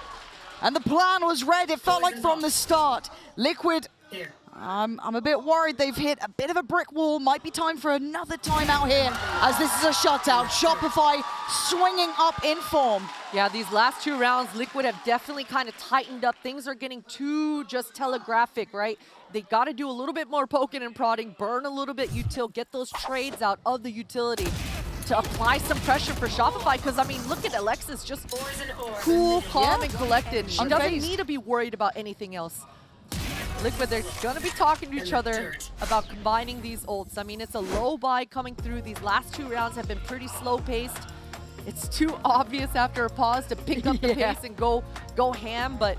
And the plan was read. It felt like from the start. Liquid, I'm a bit worried they've hit a bit of a brick wall. Might be time for another timeout here as this is a shutout. Shopify swinging up in form. Yeah, these last 2 rounds, Liquid have definitely kind of tightened up. Things are getting too just telegraphic, right? They got to do a little bit more poking and prodding, burn a little bit util, get those trades out of the utility to apply some pressure for Shopify. Because, I mean, look at Alexis, just cool, calm, and collected. She doesn't need to be worried about anything else. Liquid, they're going to be talking to each other about combining these ults. I mean, it's a low buy coming through. These last 2 rounds have been pretty slow-paced. It's too obvious after a pause to pick up the Yeah. pace and go ham, but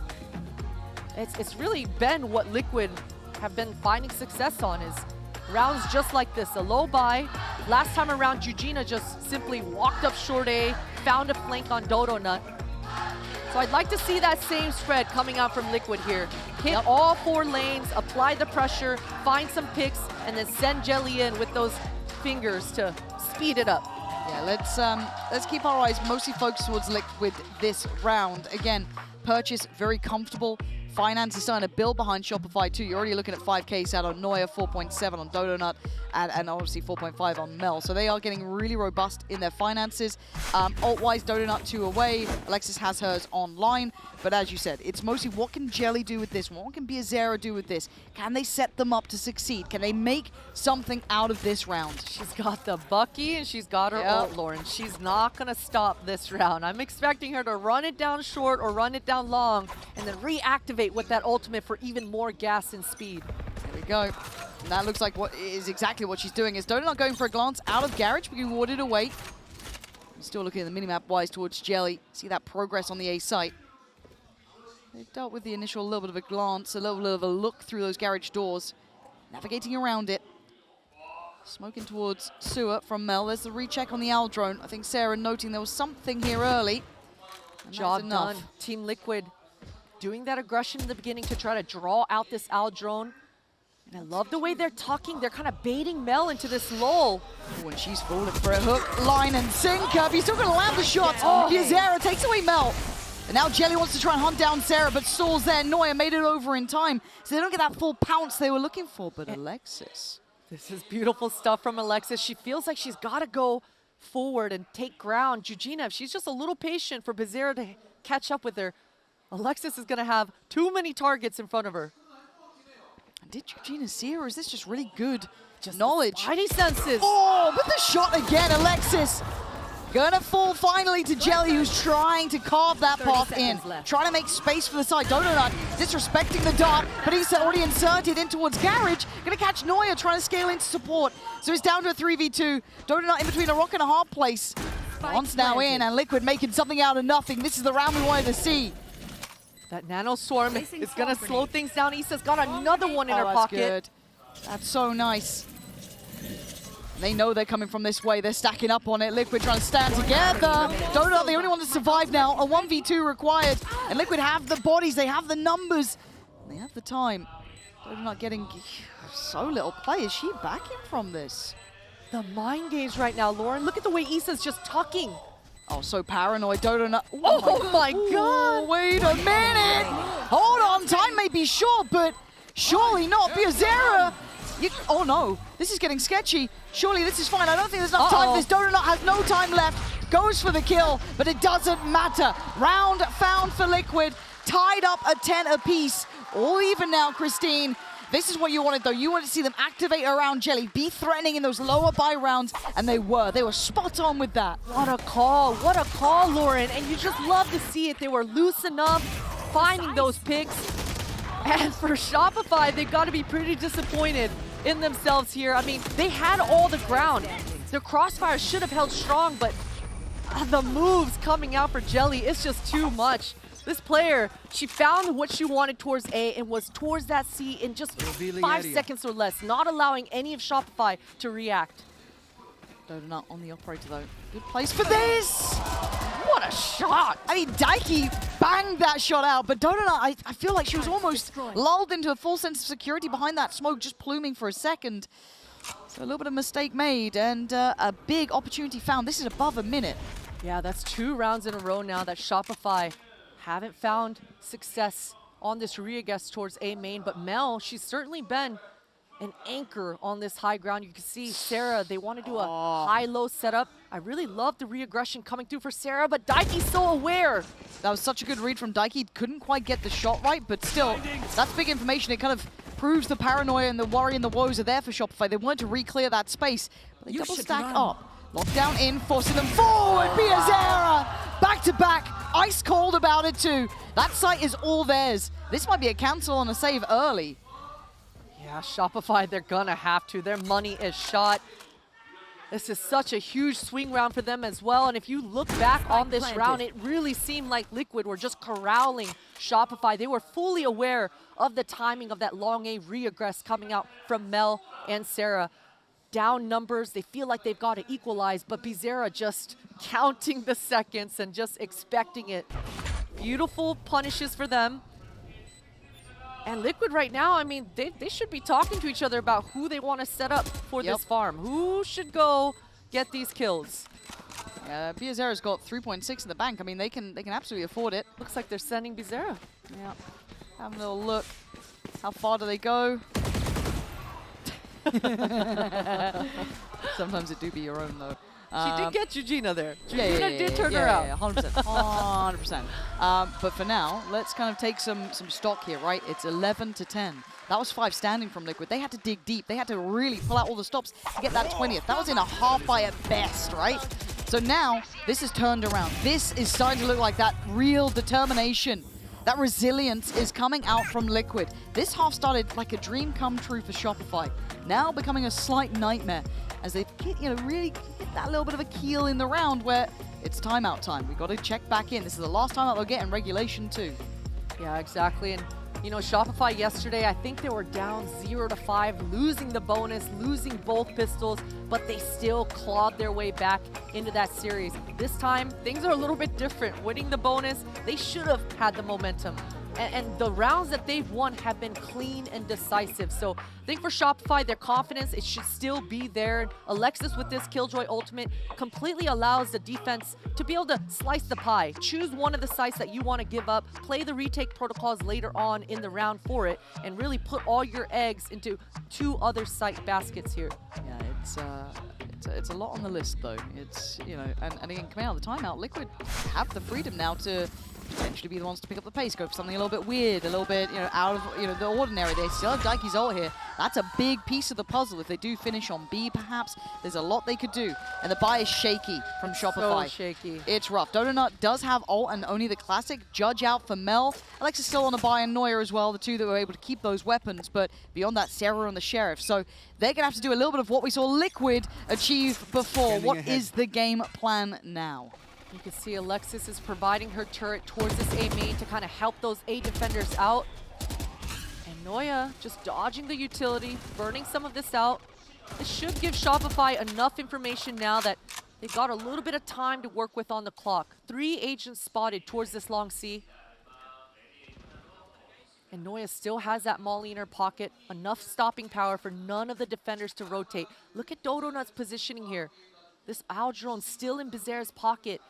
it's really been what Liquid have been finding success on is rounds just like this, a low buy. Last time around, Eugenia just simply walked up short A, found a flank on Dodonut. So I'd like to see that same spread coming out from Liquid here. Hit all 4 lanes, apply the pressure, find some picks, and then send Jelly in with those fingers to speed it up. Yeah, let's keep our eyes mostly focused towards Liquid this round. Again, Purchase very comfortable. Finance is starting to build behind Shopify too. You're already looking at 5Ks out on Neuer, 4.7 on Dodonut, and obviously 4.5 on Mel. So they are getting really robust in their finances. Alt-wise, Dodonut 2 away. Alexis has hers online. But as you said, it's mostly what can Jelly do with this? What can Biazera do with this? Can they set them up to succeed? Can they make something out of this round? She's got the Bucky and she's got her ult, Lauren. She's not going to stop this round. I'm expecting her to run it down short or run it down long and then reactivate with that ultimate for even more gas and speed. There we go. And that looks like what is exactly what she's doing. Is Dodonut going for a glance out of Garage, being warded away. Still looking at the minimap wise towards Jelly. See that progress on the A site. They've dealt with the initial little bit of a glance, a little bit of a look through those garage doors. Navigating around it. Smoking towards Sewer from Mel. There's the recheck on the Owl drone. I think Sarah noting there was something here early. Job done. Team Liquid doing that aggression in the beginning to try to draw out this Owl drone. And I love the way they're talking. They're kind of baiting Mel into this lull. Oh, and she's falling for a hook, line, and sinker. But he's still going to land the shots. Biazera takes away Mel. And now Jelly wants to try and hunt down Sarah, but stalls there. Neuer made it over in time, so they don't get that full pounce they were looking for. But Alexis. This is beautiful stuff from Alexis. She feels like she's got to go forward and take ground. Eugenia, if she's just a little patient for Biazera to catch up with her, Alexis is going to have too many targets in front of her. Did Eugenia see her, or is this just really good knowledge? Spidey senses. Oh, but the shot again, Alexis. Gonna fall finally to Jelly, who's trying to carve that path in. Trying to make space for the side. Dodonut disrespecting the dart, but he's already inserted in towards Garage. Gonna catch Neuer, trying to scale into support. So he's down to a 3v2. Dodonut in between a rock and a hard place. Once now in, and Liquid making something out of nothing. This is the round we wanted to see. That Nano Swarm is going to slow things down. Issa's got another one in her pocket. Good. That's so nice. They know they're coming from this way. They're stacking up on it. Liquid trying to stand together. Dodonut, the only one to survive now. A 1v2 required. And Liquid have the bodies. They have the numbers. They have the time. Dodonut getting so little play. Is she backing from this? The mind games right now, Lauren. Look at the way Issa's just tucking. Oh, so paranoid. Dodonut. Oh my God. Wait a minute. Hold on. Time may be short, but surely not. Biazera. Oh no. This is getting sketchy. Surely this is fine. I don't think there's enough time. This Dodonut has no time left. Goes for the kill, but it doesn't matter. Round found for Liquid. Tied up at 10 apiece. All even now, Christine. This is what you wanted, though. You wanted to see them activate around Jelly, be threatening in those lower buy rounds, and they were. They were spot on with that. What a call. What a call, Lauren. And you just love to see it. They were loose enough, finding those picks. And for Shopify, they've got to be pretty disappointed in themselves here. I mean, they had all the ground. The crossfire should have held strong, but the moves coming out for Jelly, it's just too much. This player, she found what she wanted towards A and was towards that C in just 5 seconds or less, not allowing any of Shopify to react. Dodonut on the operator, though. Good place for this! What a shot! I mean, Diky banged that shot out, but Dodonut, I feel like she was almost lulled into a full sense of security behind that smoke, just pluming for a second. So a little bit of mistake made, and a big opportunity found. This is above a minute. Yeah, that's 2 rounds in a row now that Shopify haven't found success on this re-guess towards A main, but Mel, she's certainly been an anchor on this high ground. You can see Sarah, they want to do a high-low setup. I really love the re-aggression coming through for Sarah, but Diky's so aware. That was such a good read from Diky. Couldn't quite get the shot right, but still, that's big information. It kind of proves the paranoia and the worry and the woes are there for Shopify. They wanted to re-clear that space, but they double stack up. Lockdown in, forcing them forward. Biazera, back to back, ice cold about it too. That site is all theirs. This might be a cancel on a save early. Yeah, Shopify, they're gonna have to. Their money is shot. This is such a huge swing round for them as well. And if you look back on this round, it really seemed like Liquid were just corralling Shopify. They were fully aware of the timing of that long A re-aggress coming out from Mel and Sarah. Down numbers, they feel like they've got to equalize, but Bizarra just counting the seconds and just expecting it. Beautiful punishes for them. And Liquid right now, I mean, they should be talking to each other about who they want to set up for this farm. Who should go get these kills? Bizarra's got 3.6 in the bank. I mean, they can absolutely afford it. Looks like they're sending Bizarra. Yeah. Have a little look. How far do they go? Sometimes it do be your own, though. She did get Georgina there. Yeah, Georgina did turn her out. Yeah, 100%. 100%. But for now, let's kind of take some stock here, right? It's 11-10. That was 5 standing from Liquid. They had to dig deep. They had to really pull out all the stops to get that 20th. That was in a half by at best, right? So now, this is turned around. This is starting to look like that real determination. That resilience is coming out from Liquid. This half started like a dream come true for Shopify. Now becoming a slight nightmare as they really hit that little bit of a keel in the round where it's timeout time. We've got to check back in. This is the last timeout they'll get in regulation too. Yeah, exactly. And you know, Shopify yesterday, I think they were down 0-5, losing the bonus, losing both pistols, but they still clawed their way back into that series. This time, things are a little bit different. Winning the bonus, they should have had the momentum. And the rounds that they've won have been clean and decisive. So I think for Shopify, their confidence, it should still be there. Alexis with this Killjoy ultimate completely allows the defense to be able to slice the pie. Choose one of the sites that you want to give up, play the retake protocols later on in the round for it, and really put all your eggs into 2 other site baskets here. Yeah, it's a lot on the list though. It's, you know, and again, coming out of the timeout, Liquid have the freedom now to potentially be the ones to pick up the pace, go for something a little bit weird, a little bit, out of, the ordinary. They still have Diky's ult here. That's a big piece of the puzzle. If they do finish on B, perhaps, there's a lot they could do. And the buy is shaky from Shopify. So shaky. It's rough. Donut does have ult and only the classic. Judge out for Mel. Alexis still on a buy and Neuer as well, the 2 that were able to keep those weapons, but beyond that, Sarah and the Sheriff. So they're going to have to do a little bit of what we saw Liquid achieve before. What is the game plan now? You can see Alexis is providing her turret towards this A main to kind of help those A defenders out. And Noya just dodging the utility, burning some of this out. This should give Shopify enough information now that they've got a little bit of time to work with on the clock. 3 agents spotted towards this long C. And Noya still has that Molly in her pocket. Enough stopping power for none of the defenders to rotate. Look at Dodonut's positioning here. This owl drone still in Bizarre's pocket.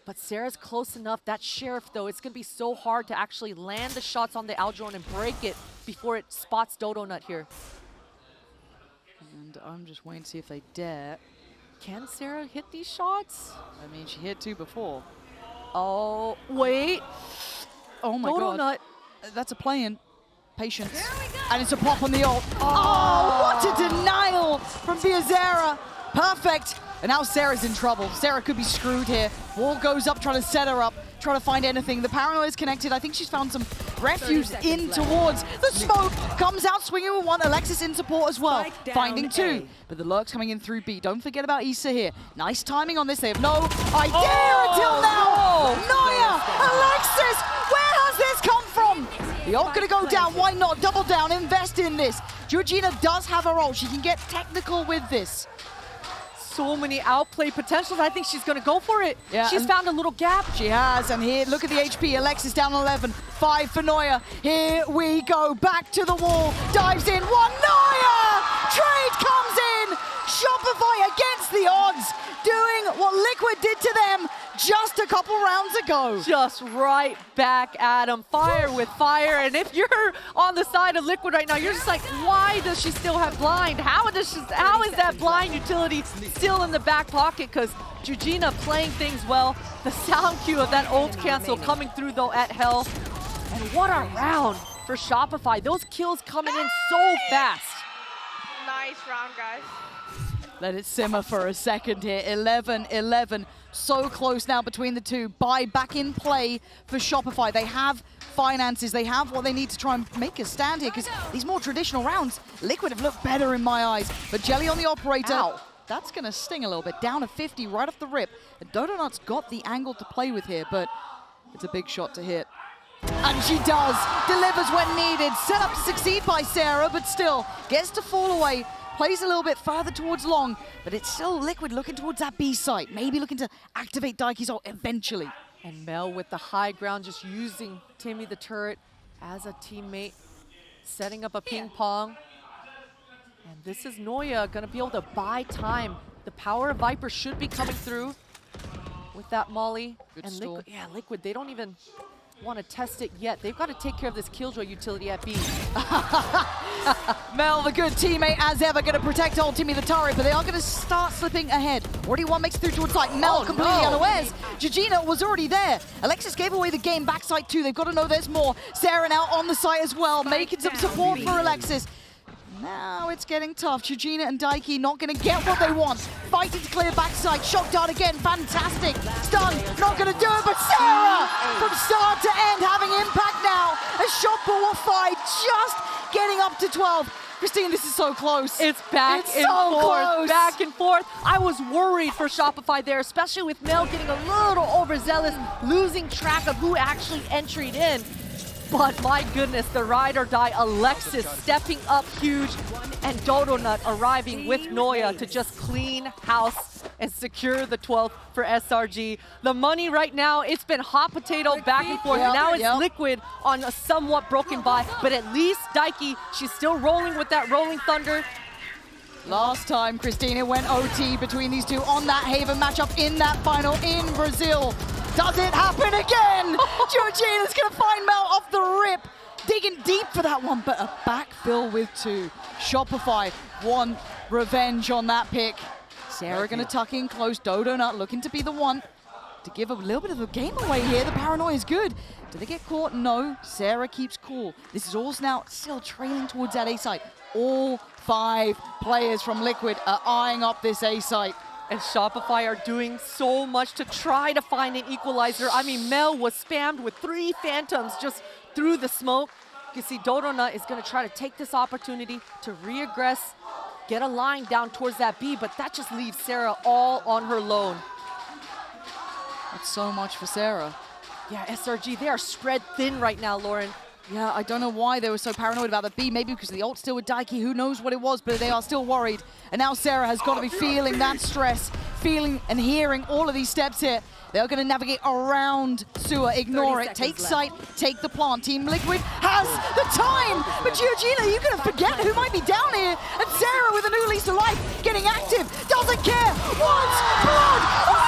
But Sarah's close enough. That Sheriff, though, it's going to be so hard to actually land the shots on the owl drone and break it before it spots Dodonut here. And I'm just waiting to see if they dare. Can Sarah hit these shots? I mean, she hit 2 before. Oh, wait. Oh my Dodonut. god. That's a play-in. Patience. And it's a pop on the ult. Oh, what a denial from Bizarra. Perfect. And now Sarah's in trouble. Sarah could be screwed here. Wall goes up, trying to set her up, trying to find anything. The paranoia is connected. I think she's found some refuge in towards the smoke. Comes out swinging with 1. Alexis in support as well. Finding 2. But the lurk's coming in through B. Don't forget about Issa here. Nice timing on this. They have no idea until now. Noya, Alexis, where has this come from? The ult gonna go down. Why not? Double down. Invest in this. Georgina does have her ult. She can get technical with this. So many outplay potentials. I think she's going to go for it. Yeah, She's found a little gap. She has, and here, look at the HP. Alexis down 11, 5 for Neuer. Here we go, back to the wall, dives in, 1 Neuer! Trade comes in! Shopify against the odds, doing what Liquid did to them just a couple rounds ago. Just right back at him. Fire with fire. And if you're on the side of Liquid right now, you're just like, why does she still have blind? How is that blind utility still in the back pocket? Because Georgina playing things well. The sound cue of that ult cancel coming through though at Hell. And what a round for Shopify. Those kills coming in so fast. Nice round, guys. Let it simmer for a second here. 11-11. So close now between the 2. Buy back in play for Shopify. They have finances. They have what they need to try and make a stand here, because these more traditional rounds, Liquid have looked better in my eyes. But Jelly on the operator, Ow. that's going to sting a little bit. Down to 50 right off the rip. And Dodonut's got the angle to play with here, but it's a big shot to hit. And she does, delivers when needed. Set up to succeed by Sarah, but still gets to fall away. Plays a little bit further towards long, but it's still Liquid looking towards that B site. Maybe looking to activate Diky's ult eventually. And Mel with the high ground, just using Timmy the Turret as a teammate, setting up a ping pong. And this is Noya gonna be able to buy time. The power of Viper should be coming through with that Molly. Good and stall. Liquid, they don't even want to test it yet. They've got to take care of this Killjoy utility at B. Mel, the good teammate as ever, going to protect old Timmy the turret, but they are going to start slipping ahead. Already one makes it through towards site. Mel completely unawares. Georgina was already there. Alexis gave away the game backside too. They've got to know there's more. Sarah now on the site as well, making some support for Alexis. Now it's getting tough. Georgina and Diky not going to get what they want. Fighting to clear backside. Shock dart again. Fantastic. Stun. Not going to do it, but Sarah from start to end having impact now. A shot ball 5 just getting up to 12. Christine, this is so close. It's back and forth, back and forth. I was worried for Shopify there, especially with Mel getting a little overzealous, losing track of who actually entered in. But my goodness, the ride or die Alexis stepping up huge, and Dodonut arriving with Noya to just clean house and secure the 12th for SRG. The money right now, it's been hot potato back and forth. Now it's Liquid on a somewhat broken buy, but at least Diky, she's still rolling with that Rolling Thunder. Last time, Christine, it went OT between these two on that Haven matchup in that final in Brazil. Does it happen again? Georgina's gonna find Mel off the rip. Digging deep for that one, but a backfill with 2. Shopify, 1 revenge on that pick. Sarah gonna tuck in close. Dodonut looking to be the one to give a little bit of a game away here. The paranoia is good. Do they get caught? No. Sarah keeps cool. This is all now still trailing towards that A site. All 5 players from Liquid are eyeing up this A site. And Shopify are doing so much to try to find an equalizer. I mean, Mel was spammed with 3 Phantoms just through the smoke. You can see Dodonut is going to try to take this opportunity to reaggress, get a line down towards that B, but that just leaves Sarah all on her lone. That's so much for Sarah. Yeah, SRG, they are spread thin right now, Lauren. Yeah, I don't know why they were so paranoid about the B. Maybe because the ult still with Diky. Who knows what it was, but they are still worried. And now Sarah has got to be feeling that stress, feeling and hearing all of these steps here. They're going to navigate around Sewer, ignore it, take sight, take the plant. Team Liquid has the time, but Georgina, you're going to forget who might be down here. And Sarah with a new lease of life, getting active, doesn't care, wants blood.